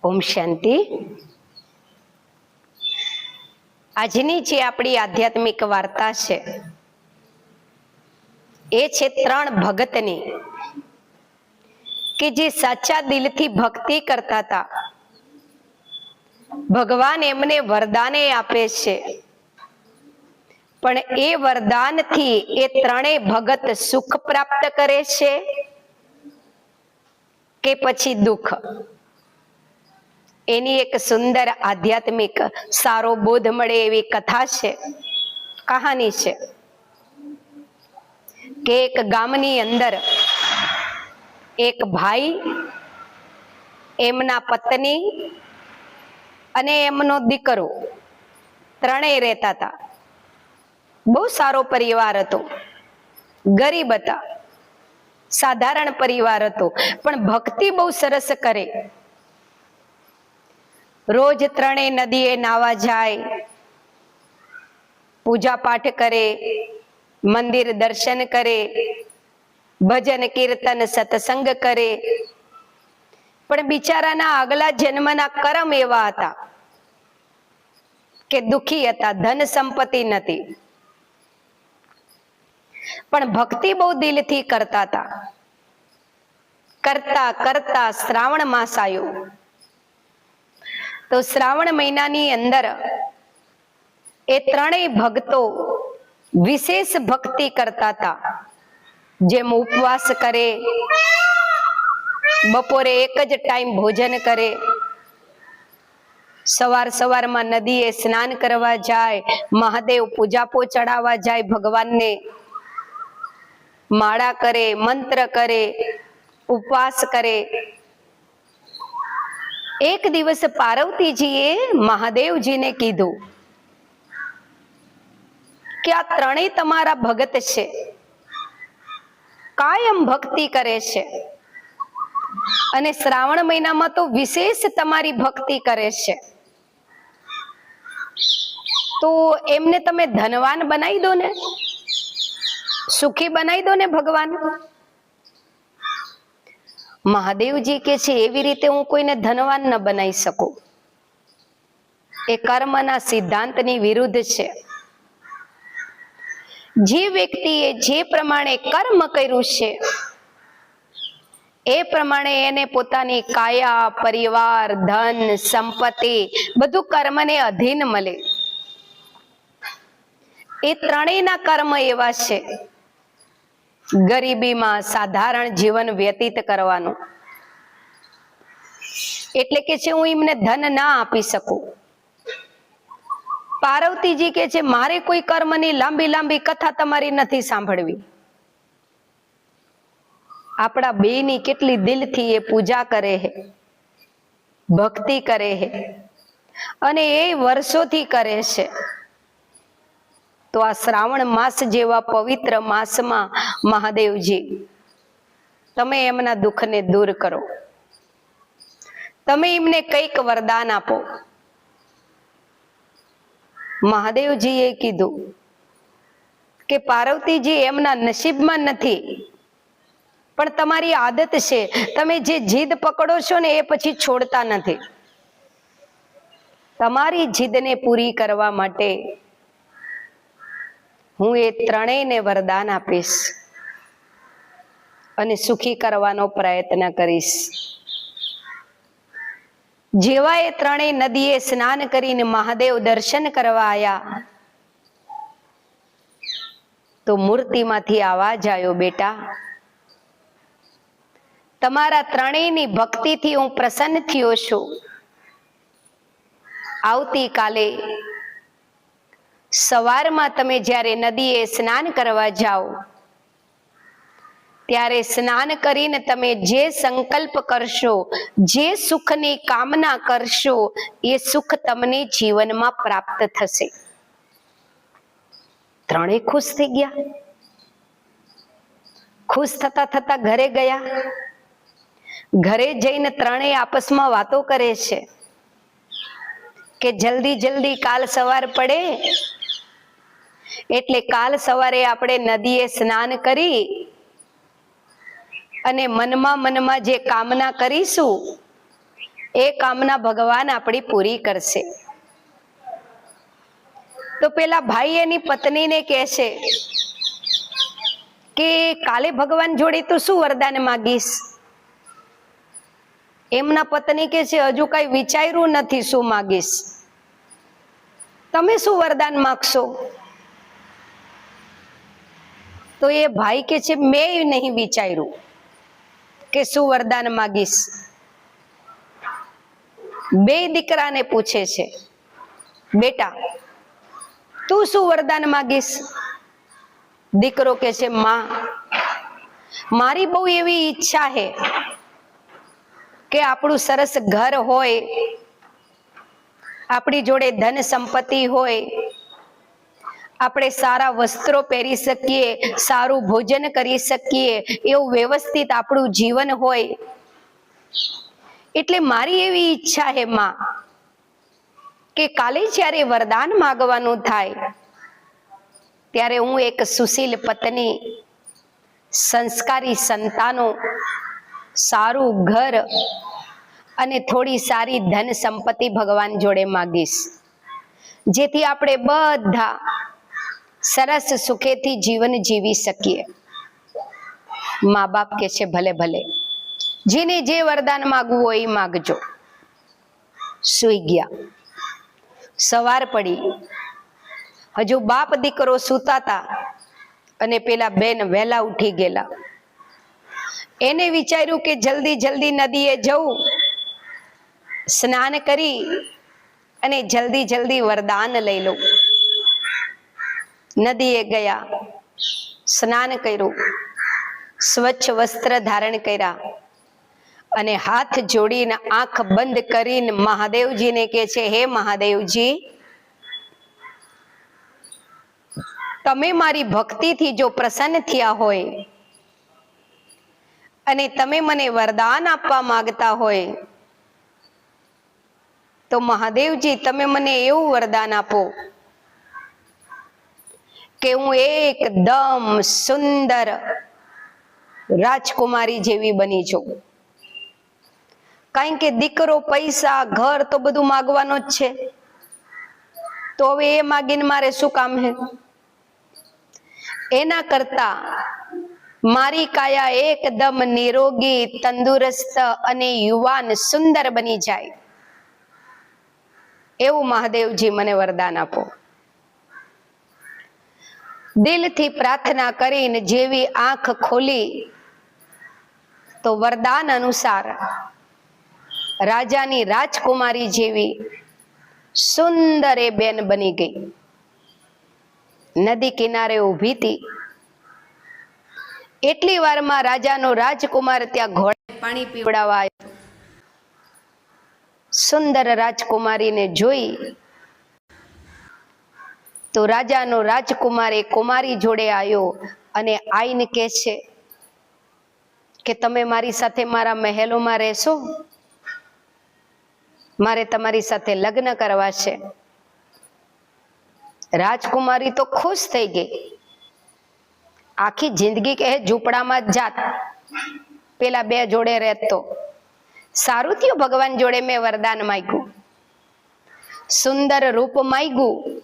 ઓમ શાંતિ. આજની જે આપણી આધ્યાત્મિક વાર્તા છે એ છે ત્રણ ભગતની કે જે સાચા દિલથી ભક્તિ કરતા હતા. ભગવાન એમને વરદાને આપે છે, પણ એ વરદાનથી એ ત્રણેય ભગત સુખ પ્રાપ્ત કરે છે કે પછી દુઃખ. એની એક સુંદર આધ્યાત્મિક સારો બોધ મળે એવી કથા છે, કહાની છે કે એક ગામની અંદર એક ભાઈ, એમના પત્ની અને એમનો દીકરો ત્રણેય રહેતા હતા. બહુ સારો પરિવાર હતો, ગરીબ હતા, સાધારણ પરિવાર હતો, પણ ભક્તિ બહુ સરસ કરે. રોજ ત્રણેય નદીએ નાવા જાય, પૂજા પાઠ કરે, મંદિર દર્શન કરે, ભજન કીર્તન સત્સંગ કરે. પણ બિચારાના આગલા જન્મના કર્મ એવા હતા કે દુખી હતા, ધન સંપત્તિ નથી, પણ ભક્તિ બહુ દિલથી કરતા હતા. કરતા કરતા શ્રાવણ માસ આવ્યો તો શ્રાવણ મહિનાની અંદર એ ત્રણેય ભક્તો વિશેષ ભક્તિ કરતા હતા. જેમ ઉપવાસ કરે, બપોરે એક જ ટાઈમ ભોજન કરે, સવાર સવારમાં નદીએ સ્નાન કરવા જાય, મહાદેવ પૂજાપો ચડાવવા જાય, ભગવાનને માળા કરે, મંત્ર કરે, ઉપવાસ કરે. એક દિવસ પાર્વતીજીએ મહાદેવજીને કીધું કે આ ત્રણેય તમારા ભગત છે, કાયમ ભક્તિ કરે છે, અને શ્રાવણ મહિનામાં તો વિશેષ તમારી ભક્તિ કરે છે, તો એમને તમે ધનવાન બનાવી દો ને, સુખી બનાવી દો ને ભગવાન. મહાદેવજી કે છે એવી રીતે હું કોઈને ધનવાન ન બનાવી શકું, એ કર્મના સિદ્ધાંતની વિરુદ્ધ છે. જે વ્યક્તિએ જે પ્રમાણે કર્મ કર્યું છે એ પ્રમાણે એને પોતાની કાયા, પરિવાર, ધન, સંપત્તિ બધું કર્મને અધીન મળે. એ ત્રણેયના કર્મ એવા છે, ગરીબીમાં સાધારણ જીવન વ્યતીત કરવાનું. એટલે કે છે હું એમને ધન ના આપી શકું. પાર્વતીજી કે છે મારે કોઈ કર્મની લાંબી લાંબી કથા તમારી નથી સાંભળવી. આપણા બેની કેટલી દિલથી એ પૂજા કરે છે, ભક્તિ કરે છે, અને એ વર્ષોથી કરે છે. તો આ શ્રાવણ માસ જેવા પવિત્ર માસમાં મહાદેવજી તમે એમના દુઃખને દૂર કરો, તમે એમને કંઈક વરદાન આપો. મહાદેવજીએ કીધું કે પાર્વતીજી એમના નસીબમાં નથી, પણ તમારી આદત છે, તમે જે જીદ પકડો છો ને એ પછી છોડતા નથી. તમારી જીદને પૂરી કરવા માટે હું એ ત્રણેયને વરદાન આપીશ અને સુખી કરવાનો પ્રયત્ન કરીશ. જેવા એ ત્રણેય નદીએ સ્નાન કરીને મહાદેવ દર્શન કરવા આવ્યા તો મૂર્તિમાંથી અવાજ આવ્યો, બેટા તમારા ત્રણેયની ભક્તિથી હું પ્રસન્ન થયો છું. આવતીકાલે સવારમાં તમે જ્યારે નદીએ સ્નાન કરવા જાઓ ત્યારે સ્નાન કરીને તમે જે સંકલ્પ કરશો, જે સુખની કામના કરશો, એ સુખ તમને જીવનમાં પ્રાપ્ત થશે. ત્રણેય ખુશ થઈ ગયા. ખુશ થતા થતા ઘરે ગયા. ઘરે જઈને ત્રણેય આપસમાં વાતો કરે છે કે જલ્દી જલ્દી કાલ સવાર પડે એટલે કાલ સવારે આપણે નદીએ સ્નાન કરી અને મનમાં જે કામના કરીશું એ કામના ભગવાન આપણી પૂરી કરશે. તો પેલા ભાઈ એની પત્નીને કહે છે કે કાલે ભગવાન જોડે તો શું વરદાન માંગીશ? એમના પત્ની કહે છે હજુ કઈ વિચાર્યું નથી શું માંગીશ. તમે શું વરદાન માંગશો? તો એ ભાઈ કે છે મેં નહીં વિચાર્યું કે શું વરદાન માંગીશ. બે દીકરાને પૂછે છે બેટા તું શું વરદાન માંગીશ? દીકરો કે છે માં મારી બહુ એવી ઈચ્છા છે કે આપણું સરસ ઘર હોય, આપણી જોડે ધન સંપત્તિ હોય, આપણે સારા વસ્ત્રો પહેરી શકીએ, સારું ભોજન કરી શકીએ, એવું વ્યવસ્થિત આપણું જીવન હોય. એટલે મારી એવી ઈચ્છા છે માં કે કાલે જ્યારે વરદાન માંગવાનું થાય ત્યારે હું એક સુશીલ પત્ની, સંસ્કારી સંતાનો, સારું ઘર અને થોડી સારી ધન સંપત્તિ ભગવાન જોડે માંગીશ, જેથી આપણે બધા સરસ સુખેથી જીવન જીવી શકીએ. મા બાપ કે છે ભલે ભલે, જેને જે વરદાન માંગવું હોય એ માંગજો. સુઈ ગયા. સવાર પડી, હજુ બાપ દીકરો સૂતા હતા અને પેલા બેન વહેલા ઉઠી ગયેલા. એને વિચાર્યું કે જલ્દી જલ્દી નદીએ જવું, સ્નાન કરી અને જલ્દી જલ્દી વરદાન લઈ લઉં. નદીએ ગયા, સ્નાન કર્યું, સ્વચ્છ વસ્ત્ર ધારણ કર્યા અને હાથ જોડીને આંખ બંધ કરીને મહાદેવજીને કહે છે હે મહાદેવજી, તમે મારી ભક્તિથી જો પ્રસન્ન થયા હોય અને તમે મને વરદાન આપવા માંગતા હોય તો મહાદેવજી તમે મને એવું વરદાન આપો કે હું એકદમ સુંદર રાજકુમારી જેવી બની છું. કારણ કે દીકરો, પૈસા, ઘર તો બધું માગવાનું જ છે, તો હવે એ માગીને મારે શું કામ હે? એના કરતા મારી કાયા એકદમ નિરોગી, તંદુરસ્ત અને યુવાન સુંદર બની જાય એવું મહાદેવજી મને વરદાન આપો. દિલથી પ્રાર્થના કરીને જેવી આંખ ખોલી તો વરદાન અનુસાર રાજાની રાજકુમારી જેવી સુંદર એ બેન બની ગઈ. નદી કિનારે ઊભી હતી. એટલી વારમાં રાજાનો રાજકુમાર ત્યાં ઘોડે પાણી પીવડાવવા આવ્યો. સુંદર રાજકુમારીને જોઈ તો રાજાનો રાજકુમાર એ કુમારી જોડે આવ્યો અને આઈને કહે છે કે તમે મારી સાથે મારા મહેલોમાં રહેશો, મારે તમારી સાથે લગ્ન કરવા છે. રાજકુમારી તો ખુશ થઈ ગઈ. આખી જિંદગી કહે ઝૂંપડામાં જ જાત, પેલા બે જોડે રહેતો. સારું થયું ભગવાન જોડે મેં વરદાન માંગ્યું, સુંદર રૂપ માંગ્યું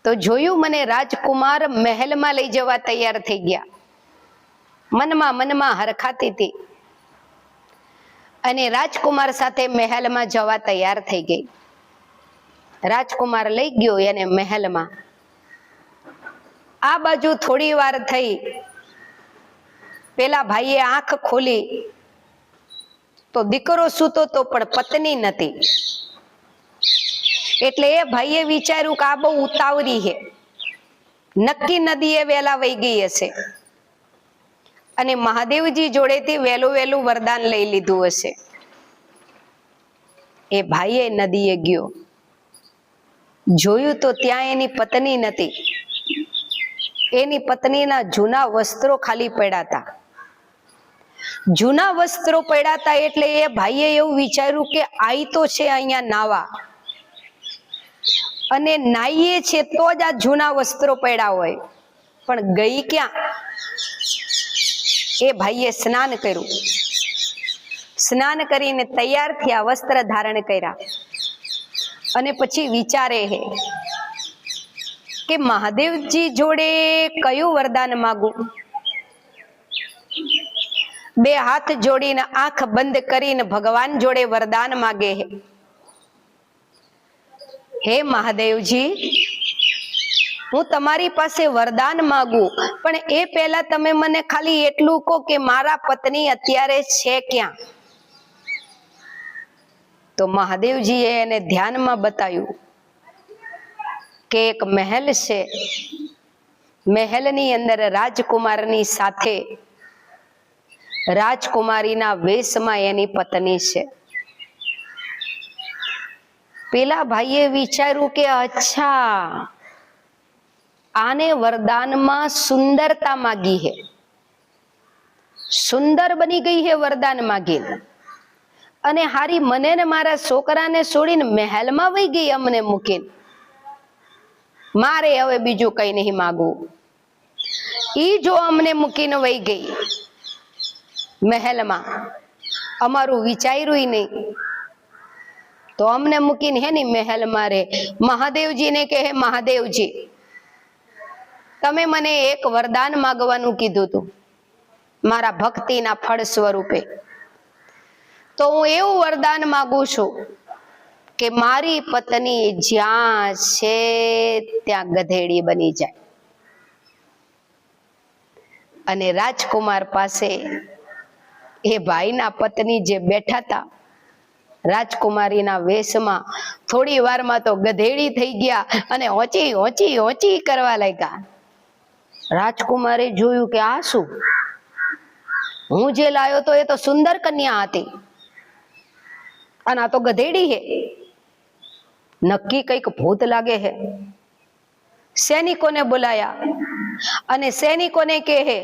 તો જોયું મને રાજકુમાર મહેલમાં લઈ જવા તૈયાર થઈ ગયા. મનમાં મનમાં હરખાતી હતી અને રાજકુમાર સાથે મહેલમાં જવા તૈયાર થઈ ગઈ. રાજકુમાર લઈ ગયો એને મહેલમાં. આ બાજુ થોડી વાર થઈ, પેલા ભાઈએ આંખ ખોલી તો દીકરો સૂતો તો પણ પત્ની નથી. એટલે એ ભાઈએ વિચાર્યું કે આ બહુ ઉતાવળી છે, નક્કી નદીએ વેલા વહી ગઈ હશે અને મહાદેવજી જોડેથી વહેલું વરદાન લઈ લીધું હશે. એ ભાઈએ નદીએ ગયો, જોયું તો ત્યાં એની પત્ની નથી. એની પત્નીના જૂના વસ્ત્રો ખાલી પડ્યા હતા. જૂના વસ્ત્રો પડ્યા હતા એટલે એ ભાઈએ એવું વિચાર્યું કે આઈ તો છે અહીંયા નાવા, અને નાઈએ છે તો જ આ જૂના વસ્ત્રો પડ્યા હોય, પણ ગઈ ક્યાં? એ ભાઈએ સ્નાન કર્યું, સ્નાન કરીને તૈયાર થયા, વસ્ત્ર ધારણ કર્યા અને પછી વિચારે હે કે મહાદેવજી જોડે કયું વરદાન માગું. બે હાથ જોડીને આંખ બંધ કરીને ભગવાન જોડે વરદાન માગે હે, હે મહાદેવજી, હું તમારી પાસે વરદાન માંગુ, પણ એ પહેલા તમે મને ખાલી એટલું કહો કે મારા પત્ની અત્યારે છે ક્યાં. તો મહાદેવજીએ એને ધ્યાનમાં બતાવ્યું કે એક મહેલ છે, મહેલની અંદર રાજકુમારની સાથે રાજકુમારીના વેશમાં એની પત્ની છે. પેલા ભાઈએ વિચાર્યું કે અચ્છા, આને વરદાનમાં સુંદરતા માગી હે, સુંદર બની ગઈ હે વરદાન માગીને, અને હારી મને ને મારા છોકરાને છોડીને મહેલમાં વહી ગઈ અમને મૂકીને. મારે હવે બીજું કઈ નહીં માગવું. ઈ જો અમને મૂકીને વહી ગઈ મહેલમાં, અમારું વિચાર્યું નહીં, તો અમને મૂકીને હે ની મહેલમાં રે. મહાદેવજીને કહે, હે મહાદેવજી, તમે મને એક વરદાન માંગવાનું કીધું હતું મારા ભક્તિના ફળ સ્વરૂપે, તો હું એવું વરદાન માંગુ છું કે મારી પત્ની જ્યાં છે ત્યાં ગધેડી બની જાય. અને રાજકુમાર પાસે એ ભાઈના પત્ની જે બેઠા હતા રાજકુમારીના વેશમાં, થોડી વારમાં તો ગધેડી થઈ ગયા અને ઓચી ઓચી ઓચી કરવા લાગ્યા. રાજકુમારે જોયું કે આ શું, હું જે લાયો તો એ તો સુંદર કન્યા હતી અને આ તો ગધેડી હે, નક્કી કઈક ભૂત લાગે હે. સૈનિકોને બોલાયા અને સૈનિકોને કહે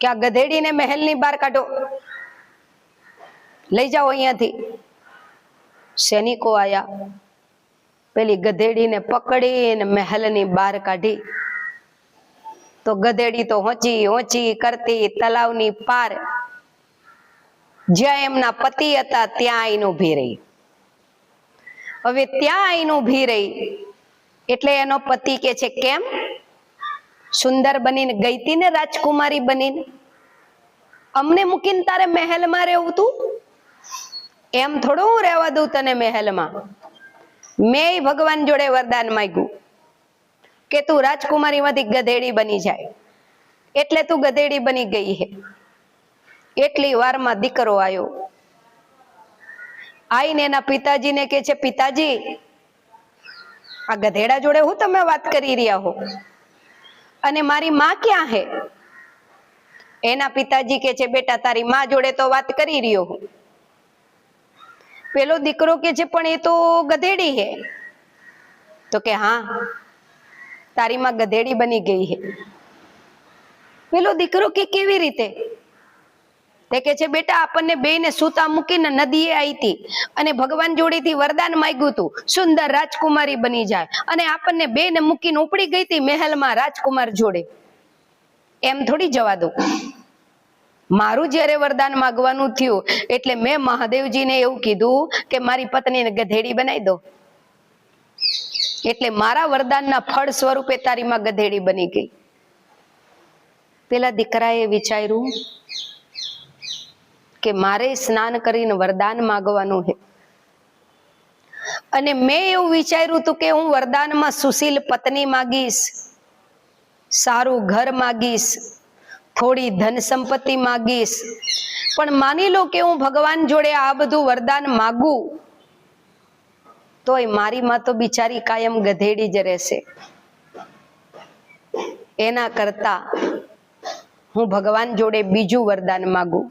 કે આ ગધેડીને મહેલની બહાર કાઢો, લઈ જાઓ અહીંયાથી. સૈનિકો આયા, પેલી ગધેડીને પકડીને મહેલની બહાર કાઢી. તો ગધેડી તો હોંચી હોંચી કરતી તલાવની પાર જ્યાં એમના પતિ હતા ત્યાં આઈને ઊભી રહી. હવે ત્યાં આઈને ઊભી રહી એટલે એનો પતિ કે છે, કેમ સુંદર બનીને ગઈ તી ને રાજકુમારી બનીને, અમને મૂકીને તારે મહેલમાં રહેવું તું? એમ થોડું હું રહેવા દઉં તને મહેલમાં. મેં ભગવાન જોડે વરદાન માંગ્યું કે તું રાજકુમારીમાંથી ગધેડી બની જાય, એટલે તું ગધેડી બની ગઈ હે. એટલી વારમાં દીકરો આવ્યો, આઈને એના પિતાજીને કે છે, પિતાજી, આ ગધેડા જોડે હું તમે વાત કરી રહ્યા હો અને મારી માં ક્યાં હે? એના પિતાજી કે છે, બેટા તારી માં જોડે તો વાત કરી રહ્યો હું. પેલો દીકરો કે છે, પણ એ તો ગધેડી હે. તો કે હા, તારી માં ગધેડી બની ગઈ હે. પેલો દીકરો કે કેવી રીતે? તે કે છે, બેટા આપણને બેયને સૂતા મૂકીને નદીએ આવી હતી અને ભગવાન જોડેથી વરદાન માંગ્યું હતું સુંદર રાજકુમારી બની જાય, અને આપણને બેયને મૂકીને ઉપડી ગઈ હતી મહેલમાં રાજકુમાર જોડે. એમ થોડી જવા દઉં. મારું જ્યારે વરદાન માંગવાનું થયું એટલે મેં મહાદેવજીને એવું કીધું કે મારી પત્નીને ગધેડી બનાવી દો, એટલે મારા વરદાનના ફળ સ્વરૂપે તારી માં ગધેડી બની ગઈ. પેલા દીકરાએ વિચાર્યું કે મારે સ્નાન કરીને વરદાન માંગવાનું છે, અને મેં એવું વિચાર્યું હતું કે હું વરદાનમાં સુશીલ પત્ની માંગીશ, સારું ઘર માંગીશ, થોડી ધન સંપત્તિ માંગીશ. પણ માની લો કે હું ભગવાન જોડે આ બધું વરદાન માંગું તોય મારી માં તો બિચારી કાયમ ગધેડી જ રહેશે. એના કરતા હું ભગવાન જોડે બીજું વરદાન માંગું.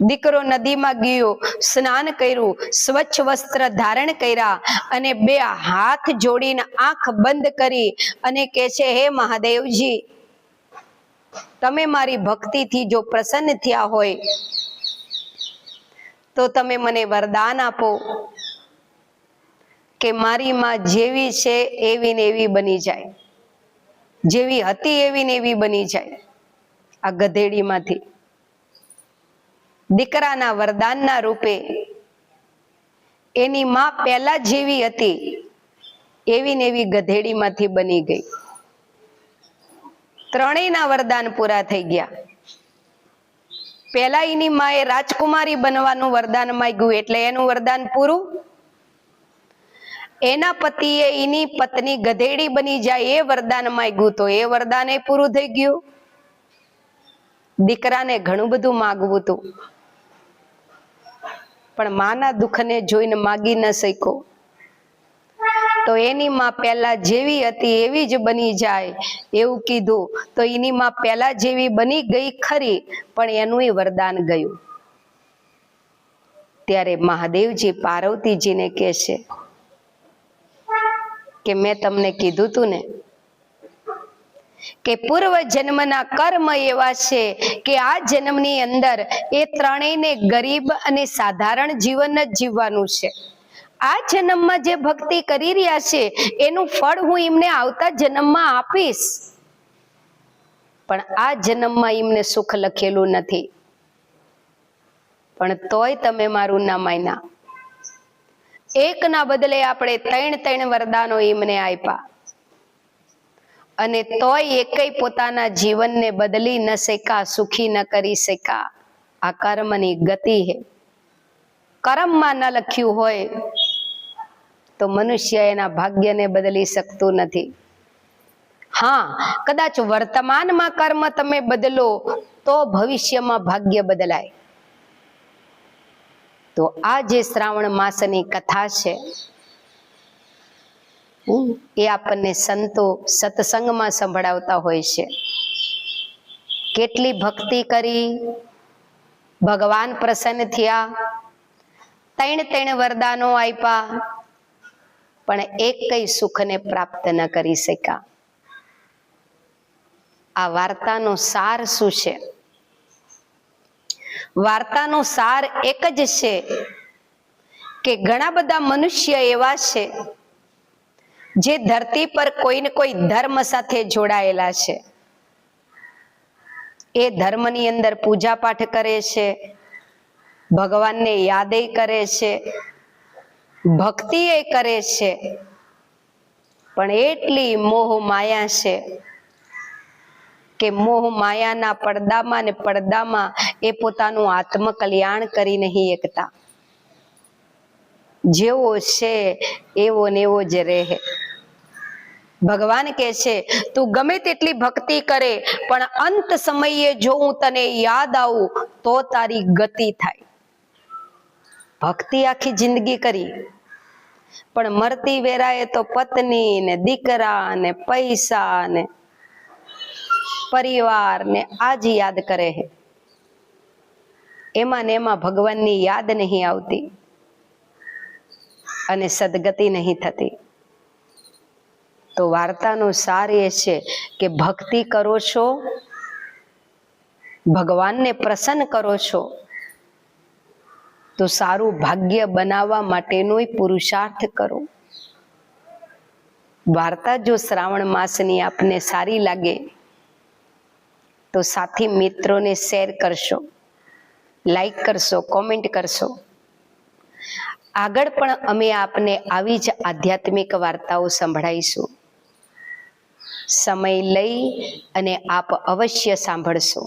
દીકરો નદીમાં ગયો, સ્નાન કર્યું, સ્વચ્છ વસ્ત્ર ધારણ કર્યા અને બે હાથ જોડીને આંખ બંધ કરી અને કે છે, હે મહાદેવજી, તમે મારી ભક્તિથી જો પ્રસન્ન થયા હોય તો તમે મને વરદાન આપો કે મારી માં જેવી છે એવી ને એવી બની જાય, જેવી હતી એવી ને એવી બની જાય આ ગધેડીમાંથી. દીકરાના વરદાનના રૂપે એની માં પહેલા જેવી હતી એવી ને એવી ગધેડીમાંથી બની ગઈ. ત્રણેયના વરદાન પૂરા થઈ ગયા. પહેલા એની માએ રાજકુમારી બનવાનું વરદાન માંગ્યું એટલે એનું વરદાન પૂરું. એના પતિએ એની પત્ની ગધેડી બની જાય એ વરદાન માંગ્યું તો એ વરદાન એ પૂરું થઈ ગયું. દીકરાને ઘણું બધું માગવું હતું પણ માના દુઃખને જોઈને માગી ન શક્યો તો એની માં પહેલા જેવી હતી એવી જ બની જાય એવું કીધું તો એની માં પહેલા જેવી બની ગઈ ખરી પણ એનું વરદાન ગયું. ત્યારે મહાદેવજી પાર્વતીજીને કહે છે કે મેં તમને કીધું તું ને કે પૂર્વ જન્મના કર્મ એવા છે કે આ જન્મની અંદર એ ત્રણેયને ગરીબ અને સાધારણ જીવન જ જીવવાનું છે. આ જન્મમાં જે ભક્તિ કરી રહ્યા છે એનું ફળ હું એમને આવતા જન્મમાં આપીશ પણ આ જન્મમાં એમને સુખ લખેલું નથી. પણ તોય તમે મારું ના માન્યા. એકના બદલે આપણે 3 વરદાનો એમને આપ્યા અને તોય એકેય પોતાના જીવનને બદલી ન શક્યા, સુખી ન કરી શક્યા. આ કર્મની ગતિ છે. કર્મમાં ન લખ્યું હોય તો મનુષ્ય એના ભાગ્યને બદલી શકતું નથી. હા, કદાચ વર્તમાનમાં કર્મ તમે બદલો તો ભવિષ્યમાં ભાગ્ય બદલાય. તો આ જે શ્રાવણ માસની કથા છે એ આપણને સંતો સત્સંગમાં સંભળાવતા હોય છે. કેટલી ભક્તિ કરી, ભગવાન પ્રસન્ન થયા, 3 વરદાનો આપ્યા પણ એકેય સુખને પ્રાપ્ત ન કરી શક્યા. આ વાર્તાનો સાર શું છે? વાર્તાનો સાર એક જ છે કે ઘણા બધા મનુષ્ય એવા છે જે ધરતી પર કોઈ ને કોઈ ધર્મ સાથે જોડાયેલા છે. એ ધર્મની અંદર પૂજા પાઠ કરે છે, ભગવાનને યાદ કરે છે, ભક્તિ એ કરે છે પણ એટલી મોહ માયા છે કે મોહ માયાના પડદામાં ને પડદામાં એ પોતાનું આત્મકલ્યાણ કરી નહીં શકતા. જેવો છે એવો ને એવો જ રહે. ભગવાન કહે છે તું ગમે તેટલી ભક્તિ કરે પણ અંત સમયે જો હું તને યાદ આવું તો તારી ગતિ થાય. ભક્તિ આખી જિંદગી કરી પણ મરતી વેરાએ તો પત્ની ને દીકરા ને પૈસા ને પરિવાર ને આજ યાદ કરે છે. એમાં ને એમાં ભગવાનની યાદ નહીં આવતી અને સદગતિ નહીં થતી. તો વાર્તાનો સાર એ છે કે ભક્તિ કરો છો, ભગવાનને પ્રસન્ન કરો છો તો સારું ભાગ્ય બનાવવા માટેનો પુરુષાર્થ કરો. વાર્તા જો શ્રાવણ માસની આપને સારી લાગે તો સાથી મિત્રોને શેર કરશો, લાઈક કરશો, કોમેન્ટ કરશો. આગળ પણ અમે આપને આવી જ આધ્યાત્મિક વાર્તાઓ સંભળાઈશું. સમય લઈ અને આપ અવશ્ય સાંભળશો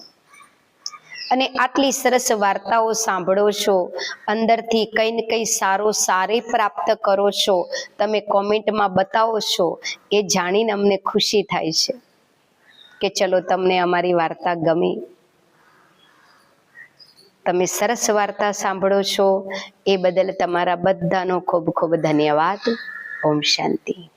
અને આટલી સરસ વાર્તાઓ સાંભળો છો, અંદરથી કંઈ ને કંઈ સારી પ્રાપ્ત કરો છો, તમે કોમેન્ટમાં બતાવો છો, એ જાણીને અમને ખુશી થાય છે કે ચલો તમને અમારી વાર્તા ગમી. તમે સરસ વાર્તા સાંભળો છો એ બદલ તમારા બધાનો ખૂબ ખૂબ ધન્યવાદ. ઓમ શાંતિ.